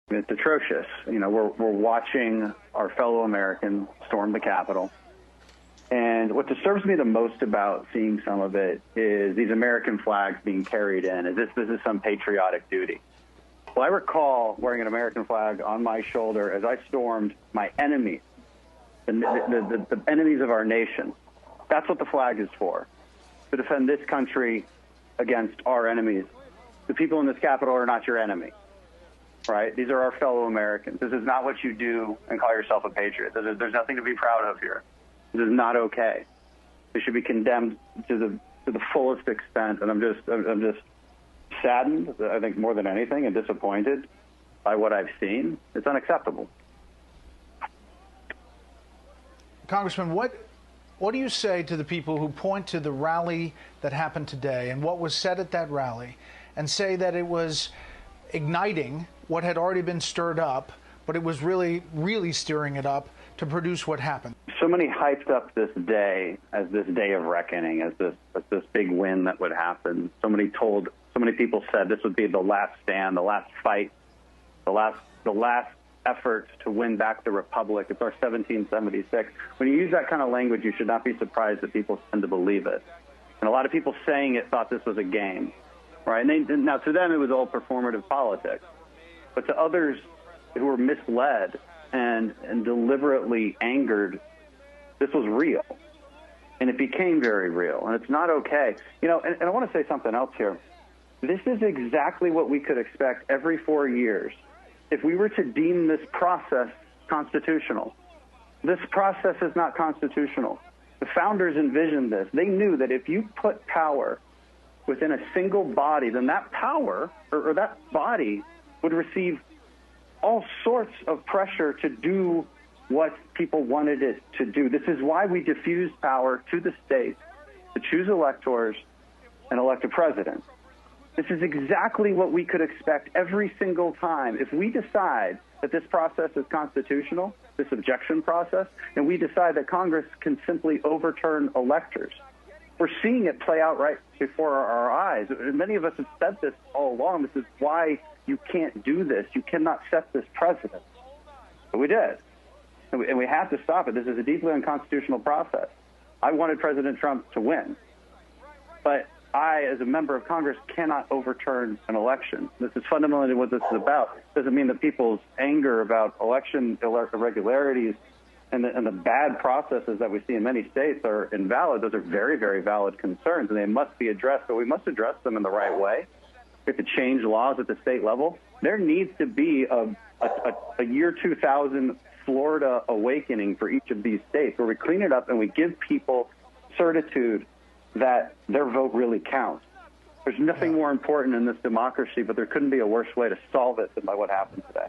It's atrocious. You know, we're watching our fellow Americans storm the Capitol. And what disturbs me the most about seeing some of it is these American flags being carried in as if this is some patriotic duty. Well, I recall wearing an American flag on my shoulder as I stormed my enemies, the enemies of our nation. That's what the flag is for, to defend this country against our enemies. The people in this Capitol are not your enemy, right? These are our fellow Americans. This is not what you do and call yourself a patriot. There's nothing to be proud of here. This is not okay. They should be condemned to the fullest extent. And I'm just saddened, I think, more than anything, and disappointed by what I've seen. It's unacceptable. Congressman, what do you say to the people who point to the rally that happened today and what was said at that rally and say that it was igniting what had already been stirred up, but it was really stirring it up to produce what happened? So many hyped up this day as this day of reckoning, as this big win that would happen. So many people said this would be the last stand, the last fight, the last effort to win back the republic. It's our 1776. When you use that kind of language, you should not be surprised that people tend to believe it. And a lot of people saying it thought this was a game, right? And now to them, it was all performative politics. But to others who were misled and deliberately angered, this was real. And it became very real. And it's not okay. You know, and I want to say something else here. This is exactly what we could expect every 4 years if we were to deem this process constitutional. This process is not constitutional. The founders envisioned this. They knew that if you put power within a single body, then that power or that body would receive all sorts of pressure to do what people wanted it to do. This is why we diffuse power to the states to choose electors and elect a president. This is exactly what we could expect every single time. If we decide that this process is constitutional, this objection process, and we decide that Congress can simply overturn electors, we're seeing it play out right before our eyes. Many of us have said this all along. This is why you can't do this. You cannot set this precedent. But we did. And we have to stop it. This is a deeply unconstitutional process. I wanted President Trump to win. But I, as a member of Congress, cannot overturn an election. This is fundamentally what this is about. It doesn't mean that people's anger about election irregularities and the bad processes that we see in many states are invalid. Those are very, very valid concerns, and they must be addressed, but we must address them in the right way. We have to change laws at the state level. There needs to be a year 2000 Florida awakening for each of these states where we clean it up and we give people certitude that their vote really counts. There's nothing more important in this democracy, but there couldn't be a worse way to solve it than by what happened today.